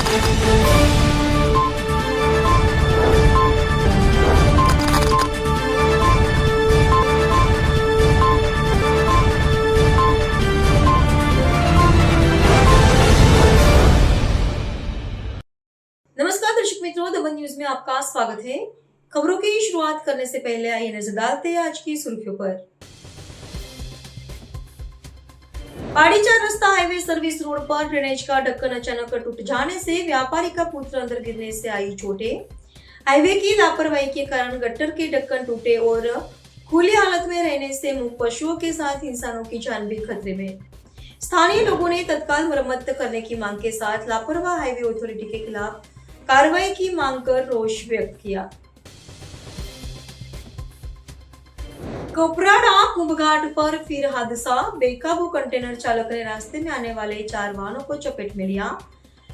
नमस्कार दर्शक मित्रों, दमन न्यूज में आपका स्वागत है। खबरों की शुरुआत करने से पहले आइए नजर डालते हैं आज की सुर्खियों पर। पाड़ी 4 रास्ता हाईवे सर्विस रोड पर ड्रेनेज का ढक्कन अचानक टूट जाने से व्यापारी का पुत्र अंदर गिरने से आई चोटें। हाईवे की लापरवाही के कारण गट्टर के ढक्कन टूटे और खुली हालत में रहने से मूक पशुओं के साथ इंसानों की जान भी खतरे में। स्थानीय लोगों ने तत्काल मरम्मत करने की मांग के साथ लापरवाह हाईवे अथॉरिटी के खिलाफ कार्रवाई की मांग कर रोष व्यक्त किया। कोपराड़ा कुंभघाट पर फिर हादसा। बेकाबू कंटेनर चालक ने रास्ते में आने वाले 4 वाहनों को चपेट में लिया।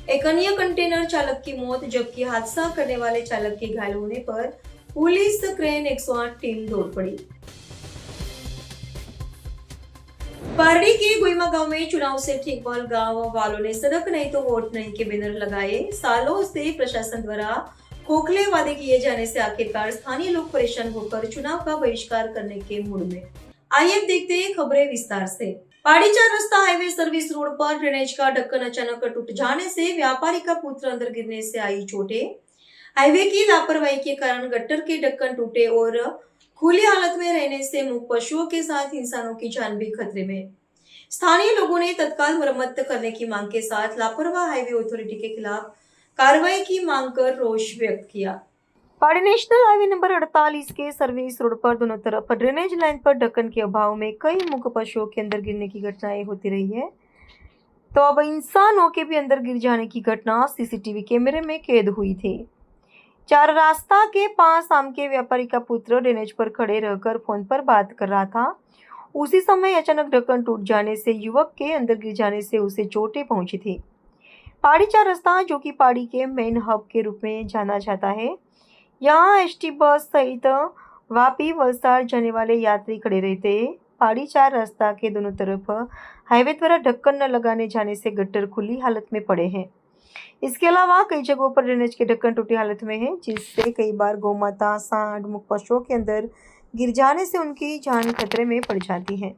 एक अन्य कंटेनर चालक की मौत, जबकि हादसा करने वाले चालक के घायल होने पर पुलिस क्रेन 108 टीम दौड़ पड़ी। पारडी के गुईमा गांव में चुनाव से ठीक पहले गांव वालों ने सड़क नहीं तो वोट नहीं के बैनर लगाए। सालों से प्रशासन द्वारा खोखले वादे किए जाने से आखिरकार स्थानीय लोग परेशान होकर चुनाव का बहिष्कार करने के मूड में। आइए देखते हैं खबरें विस्तार से। पाड़ी 4 रास्ता हाईवे सर्विस रोड पर ड्रेनेज का ढक्कन अचानक टूट जाने से व्यापारी का पुत्र अंदर गिरने से आई चोटें। हाईवे की लापरवाही के कारण गट्टर के ढक्कन टूटे और खुली हालत में रहने से मूक पशुओं के साथ इंसानों की जान भी खतरे में। स्थानीय लोगों ने तत्काल मरम्मत करने की मांग के साथ लापरवाह हाईवे अथॉरिटी के खिलाफ कार्रवाई की मांग कर रोष व्यक्त किया। पाड़ी नेशनल हाईवे नंबर 48 के सर्विस रोड पर दोनों तरफ ड्रेनेज लाइन पर ढक्कन के अभाव में कई मूक पशुओं के अंदर गिरने की घटनाएं होती रही है, तो अब इंसानों के भी अंदर गिर जाने की घटना सीसीटीवी कैमरे में कैद हुई थी। 4 रास्ता के पास आम के व्यापारी का पुत्र ड्रेनेज पर खड़े रहकर फोन पर बात कर रहा था। उसी समय अचानक ढक्कन टूट जाने से युवक के अंदर गिर जाने से उसे चोटें पहुंची थी। पाड़ी 4 रास्ता, जो कि पाड़ी के मेन हब के रूप में जाना जाता है, यहाँ एसटी बस सहित वापी वलसाड़ जाने वाले यात्री खड़े रहते हैं। पाड़ी 4 रास्ता के दोनों तरफ हाईवे द्वारा ढक्कन न लगाने जाने से गट्टर खुली हालत में पड़े हैं। इसके अलावा कई जगहों पर ड्रेनेज के ढक्कन टूटी हालत में है, जिससे कई बार गौमाता, सांड, मुख पशुओं के अंदर गिर जाने से उनकी जान खतरे में पड़ जाती है।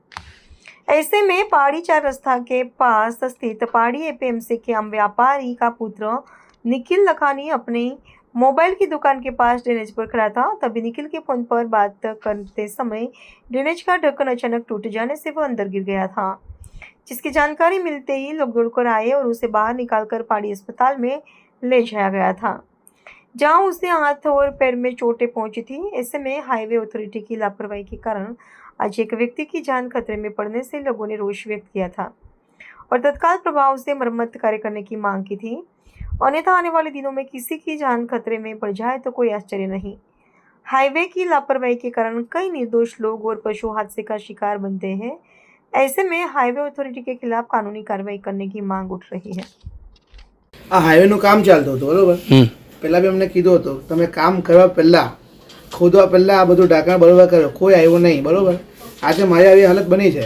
ऐसे में पाड़ी 4 रास्ता के पास स्थित पाड़ी एपीएमसी के आम व्यापारी का पुत्र निखिल लखानी अपनी मोबाइल की दुकान के पास ड्रेनेज पर खड़ा था। तभी निखिल के फोन पर बात करते समय ड्रेनेज का ढक्कन अचानक टूट जाने से वह अंदर गिर गया था, जिसकी जानकारी मिलते ही लोग दौड़कर आए और उसे बाहर निकालकर पाड़ी अस्पताल में ले जाया गया था, जहां उसे हाथ और पैर में चोटें पहुंची थी। ऐसे में हाईवे अथॉरिटी की लापरवाही के कारण आज एक व्यक्ति की जान खतरे में पड़ने से लोगों ने रोष व्यक्त किया था और तत्काल प्रभाव से मरम्मत कार्य करने की मांग की थी। अन्यथा आने वाले दिनों में किसी की जान खतरे में पड़ जाए तो कोई आश्चर्य नहीं। हाईवे की लापरवाही के कारण कई निर्दोष लोग और पशु हादसे का शिकार बनते हैं। ऐसे में हाईवे अथॉरिटी के खिलाफ कानूनी कार्रवाई करने की मांग उठ रही है। आ हाईवे નું કામ ચાલતું હતું બરોબર। પહેલા બી અમને કીધું હતું તમે કામ કરવા પહેલા ખોદવા પહેલા આ બધું ઢાંકણ બરોબર કરો, કોઈ આવ્યો નહીં બરોબર। આજે મારી આવી હાલત બની છે,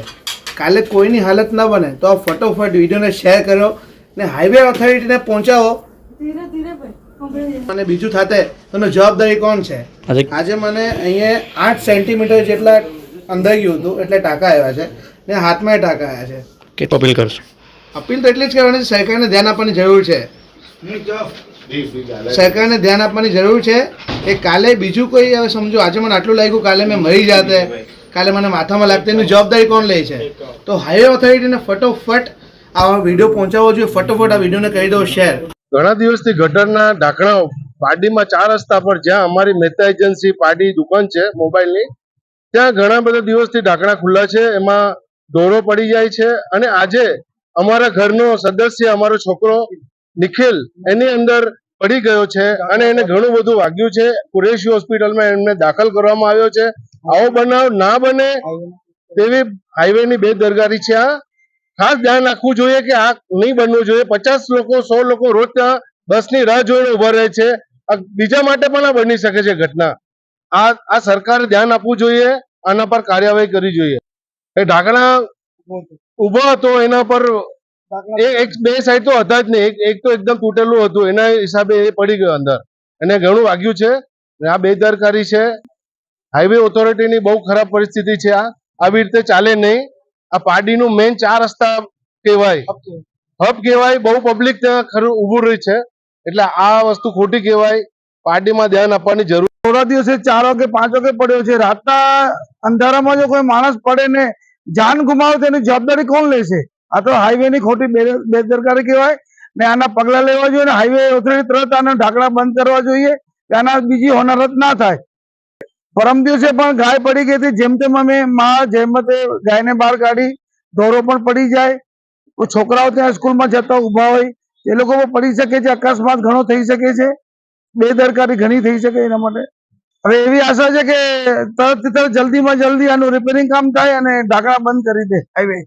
કાલે કોઈની હાલત ના બને તો ફટોફટ વિડીયોને શેર કરો ને હાઈવે ઓથોરિટીને પહોંચાવો। મને બીજું થાતે તો જવાબદારી કોણ છે? આજે મને અહીંયા 8 સેન્ટીમીટર જેટલા અંદર ગયું હતું, એટલે ટાંકા આવ્યા છે ને હાથમાં ટાંકા આવ્યા છે। કેટલો અપીલ કરશો? અપીલ તો એટલી જ કરવાની છે, સરકારને ધ્યાન આપવાની જરૂર છે। સરકારને ધ્યાન આપવાની જરૂર છે કે કાલે બીજું કોઈ હવે સમજો આજે મને આટલું લાગ્યું, કાલે મેં મરી જાતે, કાલે મને માથામાં લાગતે, એની જવાબદારી કોણ લે છે? તો હાઈવે ઓથોરિટીને ફટોફટ આ વિડીયો પહોંચાડવો જોઈએ। ફટોફટ આ વિડીયોને કરી દો શેર। ઘણા દિવસથી ગટરના ઢાંકણા પારડીમાં 4 રસ્તા પર, જ્યાં અમારી મહેતા એજન્સી પારડી દુકાન છે મોબાઈલની, ત્યાં ઘણા બધા દિવસથી ઢાંકણા ખુલ્લા છે, એમાં દોરો પડી જાય છે। અને આજે અમારા ઘરનો સદસ્ય, અમારો છોકરો નિખિલ, એની અંદર પડી ગયો છે અને એને ઘણું બધું વાગ્યું છે। કુરેશી હોસ્પિટલમાં એમને દાખલ કરવામાં આવ્યો છે। આવો બનાવ ના બને તેવી હાઈવેની બેદરકારી છે। આ ખાસ ધ્યાન રાખવું જોઈએ કે આ નહીં બનવું જોઈએ। 50 લોકો 100 લોકો રોજ ત્યાં બસની રાહ જોઈને ઉભા રહે છે। બીજા માટે પણ આ બની શકે છે ઘટના। આ સરકારે ધ્યાન આપવું જોઈએ, આના પર કાર્યવાહી કરવી જોઈએ। એ ઢાંકણા ઉભો હતો, એના પર એક બે સાઈડ તો હતા જ નહીં, એક તો એકદમ તૂટેલું હતું, એના હિસાબે એ પડી ગયો અંદર અને ઘણું વાગ્યું છે. આ બેદરકારી છે. હાઈવે ઓથોરિટીની બહુ ખરાબ પરિસ્થિતિ છે. આવી રીતે ચાલે નહીં. આ પાડીનું મેઇન 4 રસ્તા કહેવાય, હબ કહેવાય. બહુ પબ્લિક ત્યાં ખરું ઉભું રહી છે, એટલે આ વસ્તુ ખોટી કહેવાય. પાર્ટીમાં ધ્યાન આપવાની જરૂર. થોડા દિવસે 4 વાગે 5 વાગે પડ્યો છે. રાતના અંધારામાં જો કોઈ માણસ પડે ને જાન ગુમાવે તેની જવાબદારી કોણ લેશે? આ તો હાઈવે ની ખોટી બેદરકારી કહેવાય ને આના પગલા લેવા જોઈએ ને હાઈવે ઓથોરિટી તરત આના ઢાંકણા બંધ કરવા જોઈએ કે આના બીજી હોનારત ના થાય. પરમ દિવસે પણ ગાય પડી ગઈ હતી, જેમ તેમ અમે જેમતે ગાયને બહાર કાઢી. દોરો પણ પડી જાય, છોકરાઓ ત્યાં સ્કૂલમાં જતા ઉભા હોય એ લોકો પણ પડી શકે છે. અકસ્માત ઘણો થઈ શકે છે, બેદરકારી ઘણી થઈ શકે. એના માટે હવે એવી આશા છે કે તરત જલ્દીમાં જલ્દી આનું રિપેરિંગ કામ થાય અને ઢાંકણા બંધ કરી દે હાઈવે.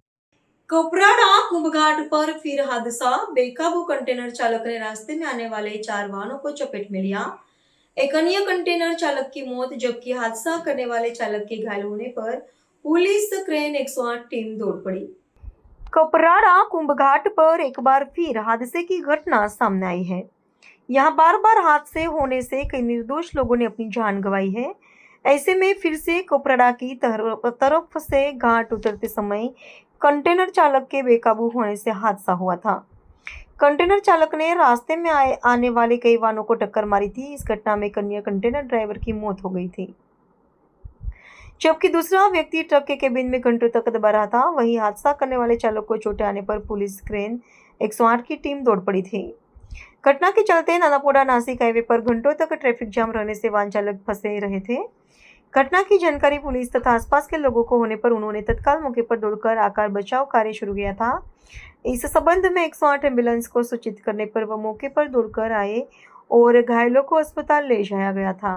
कपराड़ा कुंभघाट पर फिर हादसा, बेकाबू कंटेनर चालक ने रास्ते में आने वाले 4 वाहनों को चपेट में लिया। एक अन्य कंटेनर चालक की मौत, जबकि हादसा करने वाले चालक के घायल होने पर पुलिस क्रेन 108 टीम दौड़ पड़ी। कपराड़ा कुंभघाट पर एक बार फिर हादसे की घटना सामने आई है। यहाँ बार बार हादसे होने से कई निर्दोष लोगों ने अपनी जान गंवाई है। ऐसे में फिर से कपराड़ा की तरफ से घाट उतरते समय कंटेनर चालक के बेकाबू होने से हादसा हुआ था। कंटेनर चालक ने रास्ते में आने वाले कई वाहनों को टक्कर मारी थी। इस घटना में एक अन्य कंटेनर ड्राइवर की मौत हो गई थी, जबकि दूसरा व्यक्ति ट्रक के केबिन में घंटों तक दबा रहा था। वहीं हादसा करने वाले चालक को चोटें आने पर पुलिस क्रेन 108 की टीम दौड़ पड़ी थी। घटना के चलते नानापोड़ा नासिक हाईवे पर घंटों तक ट्रैफिक जाम रहने से वाहन चालक फंसे रहे थे। घटना की जानकारी पुलिस तथा आसपास के लोगों को होने पर उन्होंने तत्काल मौके पर दौड़कर आकर बचाव कार्य शुरू किया था। इस संबंध में 108 एम्बुलेंस को सूचित करने पर वह मौके पर दौड़कर आए और घायलों को अस्पताल ले जाया गया था।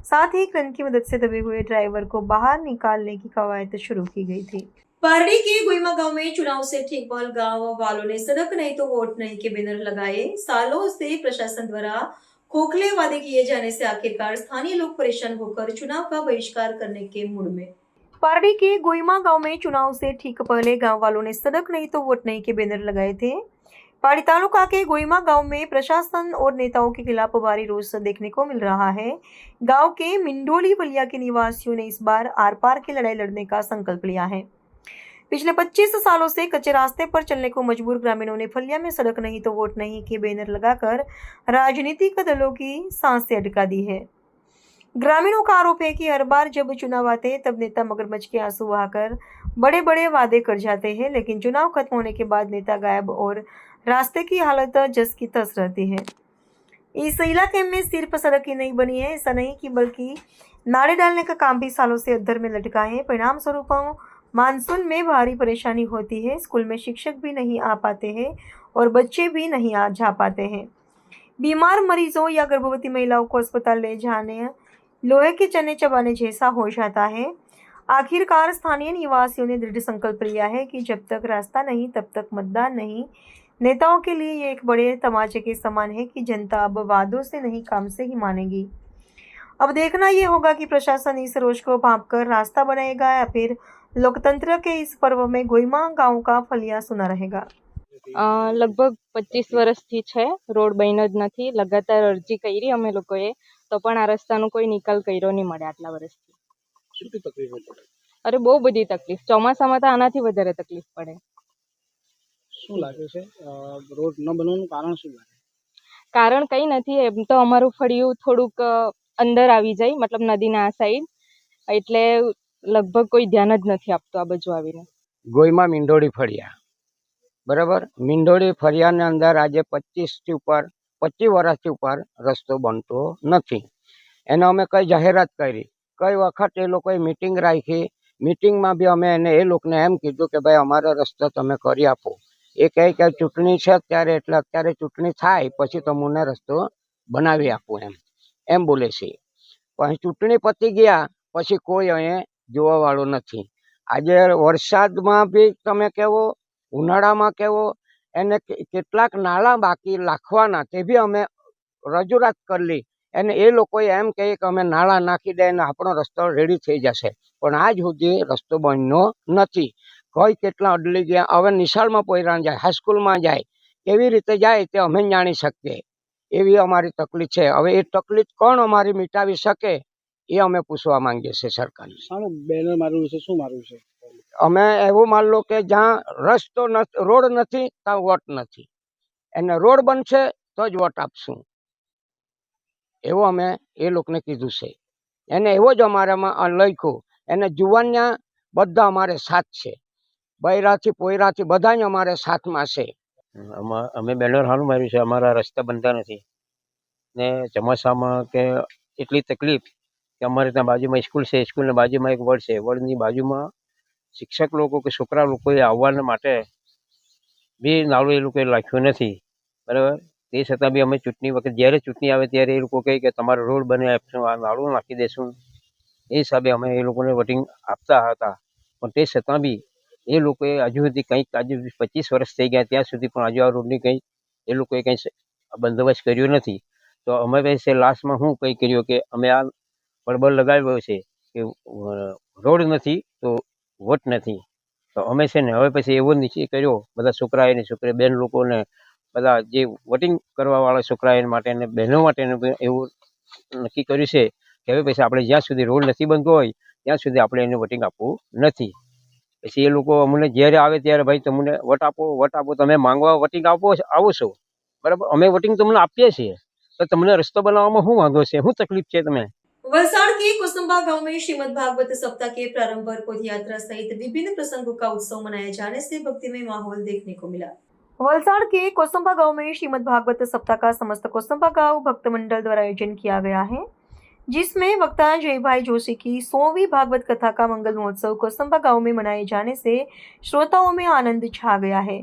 साथ ही क्रेन की मदद से दबे हुए ड्राइवर को बाहर निकालने की कवायद शुरू की गई थी। पारडी के गुईमा गांव में चुनाव से ठीक पहले गांव वालों ने सड़क नहीं तो वोट नहीं के बैनर लगाए। सालों से प्रशासन द्वारा खोखले वादे किए जाने से आखिरकार स्थानीय लोग परेशान होकर चुनाव का बहिष्कार करने के मूड में। पारडी के गुईमा गांव में चुनाव से ठीक पहले गांव वालों ने सड़क नहीं तो वोट नहीं के बैनर लगाए थे। पारडी तालुका के गुईमा गांव में प्रशासन और नेताओं के खिलाफ भारी रोष देखने को मिल रहा है। गांव के मिंडोली फलिया के निवासियों ने इस बार आर पार की लड़ाई लड़ने का संकल्प लिया है। पिछले 25 सालों से कच्चे रास्ते पर चलने को मजबूर ग्रामीणों ने फलिया में सड़क नहीं तो वोट नहीं के बैनर लगाकर राजनीतिक दलों की सांसें अटका दी है। ग्रामीणों का आरोप है कि हर बार जब चुनाव आते हैं तब नेता मगरमच्छ के आंसू बहाकर बड़े बड़े वादे कर जाते हैं, लेकिन चुनाव खत्म होने के बाद नेता गायब और रास्ते की हालत जस की तस रहती है। इस इलाके में सिर्फ सड़क ही नहीं बनी है, ऐसा नहीं कि बल्कि नाले डालने का काम भी सालों से अधर में लटका है। परिणाम स्वरूप मानसून में भारी परेशानी होती है। स्कूल में शिक्षक भी नहीं आ पाते हैं और बच्चे भी नहीं आ जा पाते हैं। बीमार मरीजों या गर्भवती महिलाओं को अस्पताल ले जाने लोहे के चने चबाने जैसा हो जाता है। आखिरकार स्थानीय निवासियों ने दृढ़ संकल्प लिया है कि जब तक रास्ता नहीं तब तक मतदान नहीं। नेताओं के लिए ये एक बड़े तमाचे के समान है कि जनता अब वादों से नहीं काम से ही मानेगी। अब देखना ये होगा कि प्रशासन इस रोष को भांपकर रास्ता बनाएगा या फिर लोकतंत्र के इस पर्व में गोईमा गांव का फलिया सुना रहेगा। લગભગ 25 વર્ષથી છે, રોડ બન્યો જ નથી. લગાતાર અરજી કરી અમે લોકોએ, તો પણ આ રસ્તાનો કોઈ નિકાલ કર્યો નહીં મળે આટલા વર્ષથી. અરે બહુ બધી તકલીફ, ચોમાસામાં તો આનાથી વધારે તકલીફ પડે. શું લાગે છે રોડ ન બનવાનું કારણ શું લાગે? કારણ કંઈ નથી, એમ તો અમારું ફળિયું થોડુંક અંદર આવી જાય, મતલબ નદીના આ સાઈડ, એટલે લગભગ કોઈ ધ્યાન જ નથી આપતું આ બાજુ આવીને. ગોઈમાં મીંડોળી ફળિયા, બરાબર. મીંડોળી ફળિયાની અંદર આજે 25 વર્ષથી ઉપર રસ્તો બનતો નથી. એને અમે કઈ જાહેરાત કરી, કઈ વખત એ લોકોએ મિટિંગ રાખી. મિટિંગમાં બી અમે એ લોકોને એમ કીધું કે ભાઈ અમારો રસ્તો તમે કરી આપો. એ કહે કે ચૂંટણી છે અત્યારે, એટલે અત્યારે ચૂંટણી થાય પછી તમને રસ્તો બનાવી આપું એમ બોલે છે. પણ ચૂંટણી પતી ગયા પછી કોઈ અહીંયા જોવા વાળું નથી. આજે વરસાદમાં બી તમે કેવો, ઉનાળામાં કેવો, એને કેટલાક નાળા બાકી નાખવાના તે બી અમે રજૂઆત કરેલી. અને એ લોકોએ એમ કહે કે અમે નાળા નાખી દે ને આપણો રસ્તો રેડી થઈ જશે, પણ આજ સુધી રસ્તો બન્યો નથી. કોઈ કેટલા અડલી ગયા, હવે નિશાળમાં પોયરાન જાય, હાઈસ્કૂલમાં જાય, કેવી રીતે જાય તે અમે જાણી શકીએ, એવી અમારી તકલીફ છે. હવે એ તકલીફ કોણ અમારી મિટાવી શકે એ અમે પૂછવા માંગીએ છીએ સરકારને. શાનું બેનર માર્યું છે, શું માર્યું છે? અમે એવું માન લો કે જ્યાં રસ્તો નથી, રોડ નથી, ત્યાં વોટ નથી, એને રોડ બનશે તો જ વોટ આપશું, એવું અમે એ લોકોને કીધું છે. એને એવો જ અમારામાં લખ્યું, એને જુવાનિયા બધા અમારે સાથ છે, બૈરાથી પોયરાથી બધા જ અમારે સાથમાં છે. અમે બેનર હાલું માર્યું છે, અમારા રસ્તા બનતા નથી ને ચોમાસામાં કે એટલી તકલીફ કે અમારે ત્યાં બાજુમાં સ્કૂલ છે, સ્કૂલની બાજુમાં એક વડ છે, વડની બાજુમાં શિક્ષક લોકો કે છોકરા લોકોએ આવવાના માટે બી નાળું એ લોકોએ લખ્યું નથી, બરાબર. તે છતાં બી અમે ચૂંટણી વખત જ્યારે ચૂંટણી આવે ત્યારે એ લોકો કહે કે તમારો રોડ બનાવી આપશું, આ નાળું નાખી દેશું, એ હિસાબે અમે એ લોકોને વોટિંગ આપતા હતા. પણ તે છતાં બી એ લોકોએ હજુ સુધી કંઈક, આજે 25 વર્ષ થઈ ગયા ત્યાં સુધી પણ હજુ આ રોડની કંઈ એ લોકોએ કંઈ બંદોબસ્ત કર્યો નથી. તો અમે પાસે લાસ્ટમાં શું કંઈ કર્યું કે અમે આ પડબડ લગાવ્યો છે કે રોડ નથી તો વોટ નથી. તો અમે છે ને હવે પછી એવો નિશ્ચય કર્યો, બધા છોકરાએ છોકરી બેન લોકોને બધા જે વોટિંગ કરવાવાળા છોકરા માટે ને બહેનો માટે એવું નક્કી કર્યું છે કે હવે પછી આપણે જ્યાં સુધી રોડ નથી બનતો હોય ત્યાં સુધી આપણે એને વોટિંગ આપવું નથી. પછી એ લોકો અમને જ્યારે આવે ત્યારે ભાઈ તમને વોટ આપો, તમે માંગવા વોટિંગ આવો છો, બરાબર. અમે વોટિંગ તમને આપીએ છીએ, તો તમને રસ્તો બનાવવામાં શું વાંધો છે, શું તકલીફ છે તમે? वलसाड़ के कुसुम्बा गांव में श्रीमद् भागवत सप्ताह के प्रारंभ पर पद यात्रा सहित विभिन्न प्रसंगों का उत्सव मनाए जाने से भक्तिमय माहौल देखने को मिला। वलसाड़ के कोसंबा गांव में श्रीमद् भागवत सप्ताह का समस्त कोसंबा गांव भक्त मंडल द्वारा आयोजन किया गया है, जिसमें वक्ता जय भाई जोशी की 100वीं भागवत कथा का मंगल महोत्सव कोसंबा गांव में मनाए जाने से श्रोताओं में आनंद छा गया है।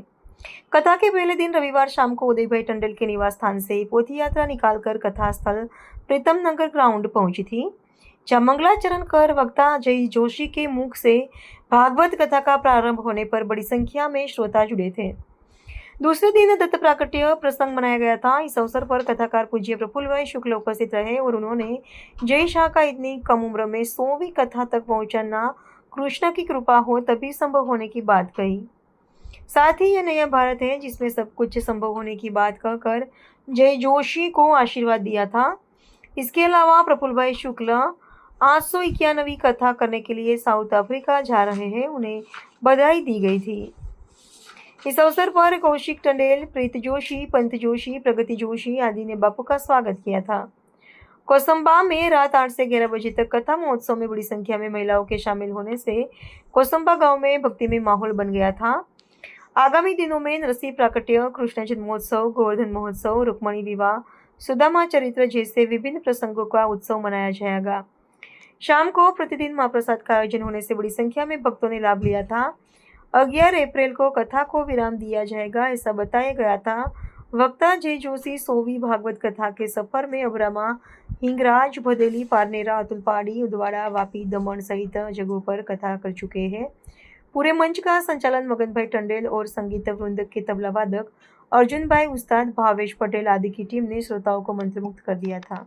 कथा के पहले दिन रविवार शाम को उदय भाई टंडल के निवास स्थान से पोथी यात्रा निकालकर कथा स्थल प्रीतम नगर ग्राउंड पहुंची थी, जहां मंगलाचरण कर वक्ता जय जोशी के मुख से भागवत कथा का प्रारंभ होने पर बड़ी संख्या में श्रोता जुड़े थे। दूसरे दिन दत्त प्राकट्य प्रसंग मनाया गया था। इस अवसर पर कथाकार पूज्य प्रफुल्ल भाई शुक्ल उपस्थित रहे और उन्होंने जय शाह का इतनी कम उम्र में 100वीं कथा तक पहुंचना कृष्ण की कृपा हो तभी संभव होने की बात कही। साथ ही यह नया भारत है जिसमें सब कुछ संभव होने की बात कहकर जय जोशी को आशीर्वाद दिया था। इसके अलावा प्रफुल्ल भाई शुक्ल 891वीं कथा करने के लिए साउथ अफ्रीका जा रहे हैं, उन्हें बधाई दी गई थी। इस अवसर पर कौशिक टंडेल, प्रीत जोशी, पंत जोशी, प्रगति जोशी आदि ने बापू का स्वागत किया था। कोसंबा में रात 8 से 11 बजे तक कथा महोत्सव में बड़ी संख्या में महिलाओं के शामिल होने से कोसंबा गांव में भक्तिमय माहौल बन गया था। आगामी दिनों में नरसिंह प्राकट्य, कृष्ण जन्म महोत्सव, गोवर्धन महोत्सव, रुक्मणी विवाह, सुदामा चरित्र जैसे विभिन्न प्रसंगों का उत्सव मनाया जाएगा। शाम को प्रतिदिन महाप्रसाद का आयोजन होने से बड़ी संख्या में भक्तों ने लाभ लिया था। 11 अप्रैल को कथा को विराम दिया जाएगा, ऐसा बताया गया था। वक्ता जय जोशी 100वीं भागवत कथा के सफर में अबरामा, हिंगराज, भदेली, पारनेरा, अतुलपाड़ी, उदवाड़ा, वापी, दमन सहित जगहों पर कथा कर चुके हैं। पूरे मंच का संचालन मगन भाई टंडेल और संगीत वृंद के तबला वादक अर्जुन भाई उस्ताद, भावेश पटेल आदि की टीम ने श्रोताओं को मंत्रमुग्ध कर दिया था।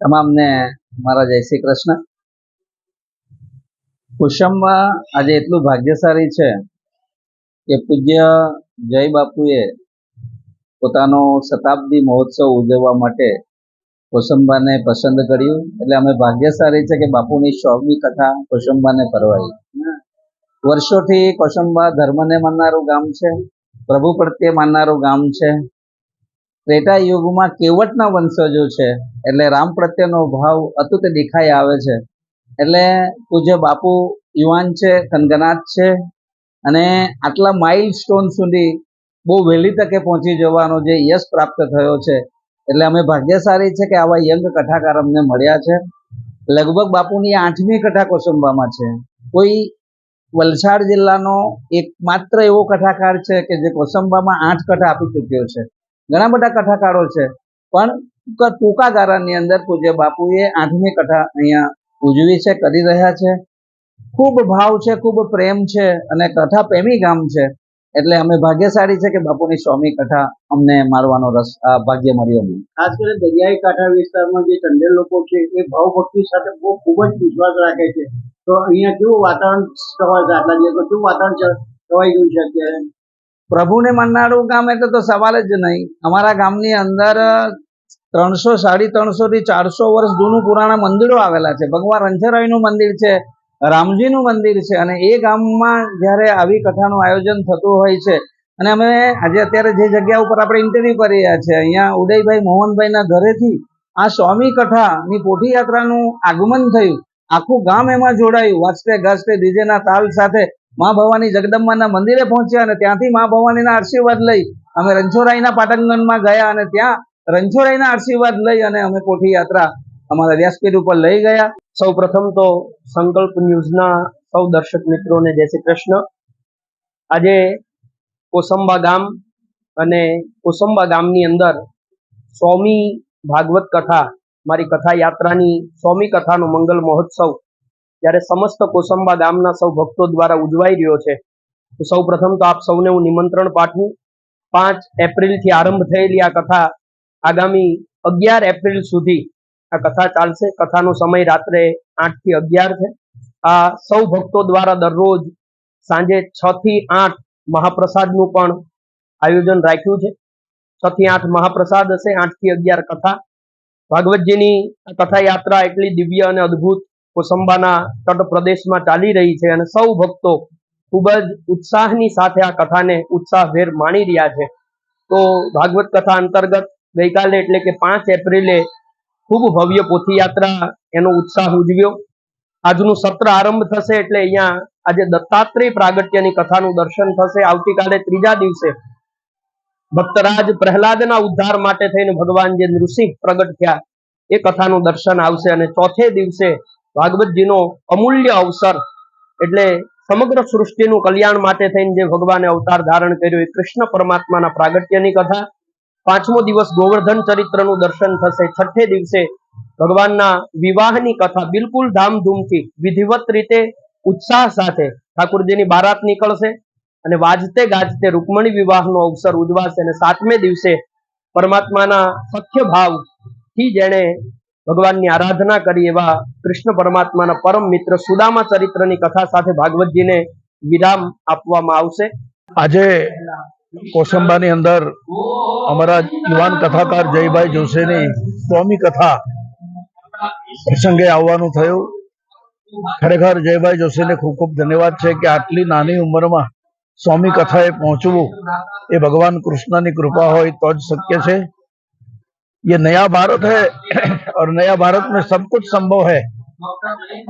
તમામને મારા જય શ્રી કૃષ્ણ. કુસુમમાં આજે એટલું ભાગ્યશાળી છે કે પૂજ્ય જય બાપુએ પોતાનો શતાબ્દી મહોત્સવ ઉજવવા માટે કોસંબાને પસંદ કર્યું. એટલે અમે ભાગ્યશાળી છે કે બાપુની 100મી કથા કોસંબાને ફરવાઈ. વર્ષોથી કોસંબા ધર્મને માનનારું ગામ છે, પ્રભુ પ્રત્યે માનનારું ગામ છે. ત્રેતા યુગમાં કેવટના વંશજો છે, એટલે રામ પ્રત્યેનો ભાવ અતૂટ દેખાઈ આવે છે. એટલે પૂજ્ય બાપુ યુવાન છે, થનગનાથ છે, અને આટલા માઇલ સ્ટોન સુધી બહુ વહેલી તકે પહોંચી જવાનો જે યશ પ્રાપ્ત થયો છે. એટલે અમે ભાગ્યશાળી છે કે આવા યંગ કથાકાર અમને મળ્યા છે. લગભગ બાપુની 8મી કથા કોસંબામાં છે. કોઈ વલસાડ જિલ્લાનો એકમાત્ર એવો કથાકાર છે કે જે કોસંબામાં 8 કથા આપી ચૂક્યો છે. ઘણા બધા કથાકારો છે, પણ ટૂંકા ગાળાની અંદર પૂજ્ય બાપુએ 8મી કથા અહીંયા ઉજવી છે, કરી રહ્યા છે. ખૂબ ભાવ છે, ખૂબ પ્રેમ છે, અને કથા પ્રેમી ગામ છે. એટલે અમે ભાગ્યશાળી છે કે બાપુની 100મી કથા અમને માણવાનો ભાગ્ય મળ્યો. ખાસ કરીને દરિયાઈ કાંઠા વિસ્તારમાં જે ચંદેલ લોકો છે એ ભાવ ભક્તિ સાથે ખૂબ જ વિશ્વાસ રાખે છે. તો અહીંયા કેવું વાતાવરણ છવાય છે? આટલા દિવસમાં કેવું વાતાવરણ છવાઈ ગયું છે અત્યારે? પ્રભુને માનનારું ગામ એટલે તો સવાલ જ નહીં. અમારા ગામની અંદર 300, 350 થી 400 વર્ષ જૂનું પુરાણા મંદિરો આવેલા છે. ભગવાન રણછોડરાયનું મંદિર છે, રામજીનું મંદિર છે, અને એ ગામમાં જ્યારે આવી કથાનું આયોજન થતું હોય છે, અને અમે આજે અત્યારે જે જગ્યા ઉપર આપણે ઇન્ટરવ્યુ કરી રહ્યા છે, અહીંયા ઉદયભાઈ મોહનભાઈના ઘરેથી આ 100મી કથાની પોથી યાત્રાનું આગમન થયું. આખું ગામ એમાં જોડાયું. વાજતે ગાજતે ડીજેના તાલ સાથે મા ભવાની જગદંબાના મંદિરે પહોંચ્યા, અને ત્યાંથી મા ભવાનીના આશીર્વાદ લઈ અમે રણછોડરાયના પાટણગણમાં ગયા, અને ત્યાં રણછોડરાયના આશીર્વાદ લઈ અને અમે પોથી યાત્રા અમારા વ્યાસપીઠ ઉપર લઈ ગયા. સૌ પ્રથમ તો સંકલ્પ ન્યૂઝના સૌ દર્શક મિત્રોને જય શ્રી કૃષ્ણ. આજે કોસંબા ગામ અને કોસંબા ગામની અંદર 100મી ભાગવત કથા, મારી કથા યાત્રાની 100મી કથાનો મંગલ મહોત્સવ જ્યારે સમસ્ત કોસંબા ગામના સૌ ભક્તો દ્વારા ઉજવાઈ રહ્યો છે. તો સૌ પ્રથમ તો આપ સૌને હું નિમંત્રણ પાઠવું. 5 એપ્રિલથી આરંભ થયેલી આ કથા આગામી 11 એપ્રિલ સુધી આ કથા ચાલશે. કથાનો સમય રાત્રે 8 થી 11 છે. આ સૌ ભક્તો દ્વારા દરરોજ સાંજે 6 થી 8 મહાપ્રસાદનું પણ આયોજન રાખ્યું છે. 6 થી 8 મહાપ્રસાદ હશે, 8 થી 11 કથા. ભાગવતજીની કથા યાત્રા એટલી દિવ્ય અને અદ્ભુત કોસંબાના તટ પ્રદેશમાં ચાલી રહી છે, અને સૌ ભક્તો ખૂબ જ ઉત્સાહની સાથે આ કથાને ઉત્સાહભેર માણી રહ્યા છે. તો ભાગવત કથા અંતર્ગત ગઈકાલે એટલે કે 5 એપ્રિલે ખૂબ ભવ્ય પોથી યાત્રા એનો ઉત્સાહ ઉજવ્યો. આજનું સત્ર આરંભ થશે એટલે અહીંયા આજે દત્તાત્રેય પ્રાગટ્યની કથાનું દર્શન થશે. આવતીકાલે 3જા દિવસે ભક્તરાજ પ્રહલાદના ઉદ્ધાર માટે થઈને ભગવાન જે નૃસિંહ પ્રગટ થયા એ કથાનું દર્શન આવશે, અને 4થે દિવસે ભાગવતજીનો અમૂલ્ય અવસર એટલે સમગ્ર સૃષ્ટિનું કલ્યાણ માટે થઈને જે ભગવાને અવતાર ધારણ કર્યો એ કૃષ્ણ પરમાત્માના પ્રાગટ્યની કથા. 5મો દિવસ ગોવર્ધન ચરિત્રનું દર્શન થશે. 6થે દિવસે ભગવાનના વિવાહની કથા બિલકુલ ધામધૂમથી વિધિવત રીતે ઉત્સાહ સાથે ઠાकुरજીની બારાત નીકળશે, અને વાજતે ગાજતે રૂકમણી વિવાહનો અવસર ઉજવાશે. અને 7મે દિવસે પરમાત્માના સખ્ય ભાવથી જેણે ભગવાનની આરાધના કરી એવા કૃષ્ણ પરમાત્માના પરમ મિત્ર સુદામા ચરિત્રની કથા સાથે ભાગવતજીને વિરામ આપવામાં આવશે. આજે કોસંબાની અંદર અમારા યુવાન કથાકાર જયભાઈ જોશીની 100મી કથા પ્રસંગે આવવાનું થયું. ખરેખર જયભાઈ જોશીને ખૂબ ખૂબ ધન્યવાદ છે કે આટલી નાની ઉંમરમાં 100મી કથાએ પહોંચવું એ ભગવાન કૃષ્ણની કૃપા હોય તો જ શક્ય છે. ये नया भारत है और नया भारत में सब कुछ संभव है.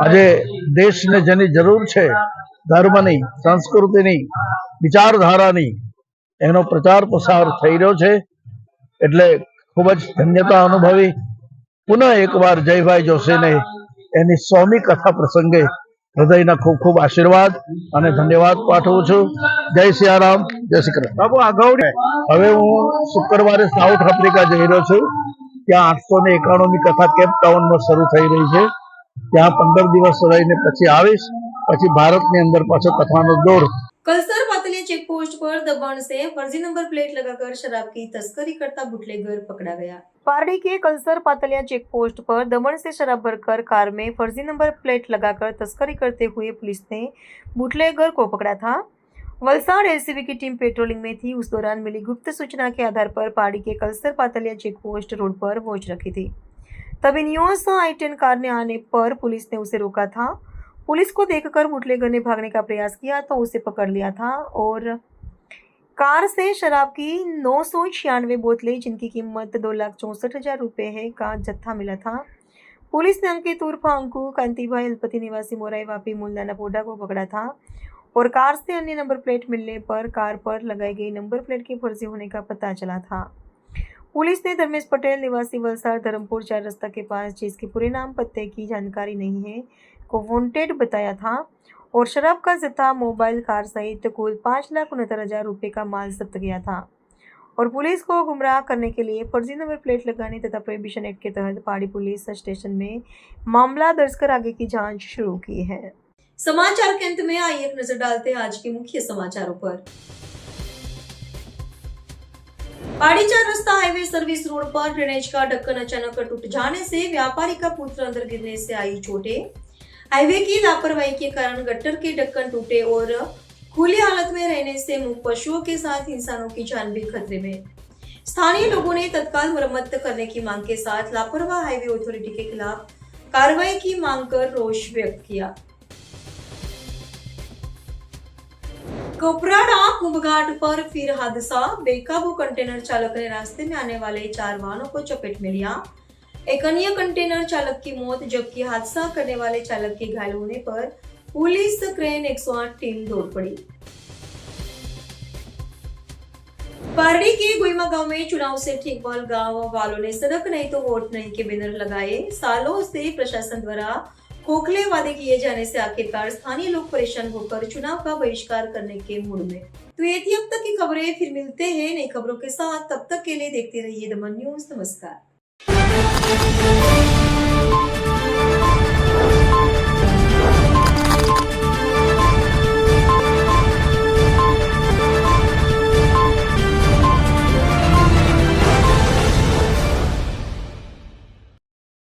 આજે દેશને જેની જરૂર છે ધર્મની, સંસ્કૃતિની, વિચારધારાની, એનો પ્રચાર પ્રસાર થઈ રહ્યો છે. એટલે ખૂબ જ ધન્યતા અનુભવી પુનઃ એકવાર જયભાઈ જોશીને એની 100મી કથા પ્રસંગે હૃદયના ખૂબ ખૂબ આશીર્વાદ અને ધન્યવાદ પાઠવું છું. જય સિયારામ, જય શ્રી કૃષ્ણ. બાબુ અગાઉ હવે હું શુક્રવારે સાઉથ આફ્રિકા જઈ રહ્યો છું. ત્યાં 891મી કથા કેપ ટાઉનમાં શરૂ થઈ રહી છે. ત્યાં 15 દિવસ રહીને પછી આવીશ. પછી ભારતની અંદર પાછો કથાનો દોર. कलसर पातलिया चेक पोस्ट पर दबंग से फर्जी नंबर प्लेट लगाकर शराब की तस्करी करता बुटलेगर पकड़ा गया. पारडी के कलसर पातलिया चेक पोस्ट पर दमन से शराब भरकर कार में फर्जी नंबर प्लेट लगाकर तस्करी करते हुए पुलिस ने बुटलेगर को पकड़ा था. वलसाड़ एलसीबी की टीम पेट्रोलिंग में थी. उस दौरान मिली गुप्त सूचना के आधार पर पारडी के कलसर पातलिया चेक पोस्ट रोड पर वॉच रखी थी. तभी नियोस i10 कार ने आने पर पुलिस ने उसे रोका था। पुलिस को देखकर बुटलेगर ने भागने का प्रयास किया तो उसे पकड़ लिया था और कार से शराब की 996 बोतलें जिनकी कीमत 2,64,000 रुपये है का जत्था मिला था। पुलिस ने अंकित उर्फ अंकु कांतिभाई अल्पति निवासी मोराई वापी मूलदाना पोडा को पकड़ा था और कार से अन्य नंबर प्लेट मिलने पर कार पर लगाई गई नंबर प्लेट के फर्जी होने का पता चला था। पुलिस ने धर्मेश पटेल निवासी वलसाड़ धर्मपुर 4 रास्ता के पास, जिसके पूरे नाम पत्ते की जानकारी नहीं है, को वांटेड बताया था और शराब का जत्था, मोबाइल, कार सहित कुल 5,69,000 रुपये का माल जब्त किया था और पुलिस को गुमराह करने के लिए फर्जी नंबर प्लेट लगाने तथा प्रोहिबिशन एक्ट के तहत पहाड़ी पुलिस स्टेशन में मामला दर्ज कर आगे की जांच शुरू की है। समाचार के अंत में आइए एक नजर डालते हैं आज के मुख्य समाचारों पर। पहाड़ी 4 रास्ता हाईवे सर्विस रोड पर ड्रेनेज का ढक्कन अचानक टूट जाने से व्यापारी का पुत्र अंदर गिरने से आई चोटें। हाईवे की लापरवाही के कारण गटर के ढक्कन टूटे और खुली हालत में रहने से मूक पशुओं के साथ इंसानों की जान भी खतरे में। स्थानीय लोगों ने तत्काल मरम्मत करने की मांग के साथ लापरवाह हाईवे अथॉरिटी के खिलाफ कार्रवाई की मांग कर रोष व्यक्त किया। कोपराड़ा कुंभघाट पर फिर हादसा, बेकाबू कंटेनर चालक ने रास्ते में आने वाले 4 वाहनों को चपेट में लिया। एक अन्य कंटेनर चालक की मौत, जबकि हादसा करने वाले चालक के घायल होने पर पुलिस क्रेन 108 टीम दौड़ पड़ी। पारडी के गुईमा गांव में चुनाव से ठीक बाल गांव वालों ने सड़क नहीं तो वोट नहीं के बैनर लगाए। सालों से प्रशासन द्वारा खोखले वादे किए जाने से आखिरकार स्थानीय लोग परेशान होकर चुनाव का बहिष्कार करने के मूड में। तो ये थी अब तक की खबरें, फिर मिलते हैं नई खबरों के साथ। तब तक के लिए देखते रहिए दमन न्यूज। नमस्कार।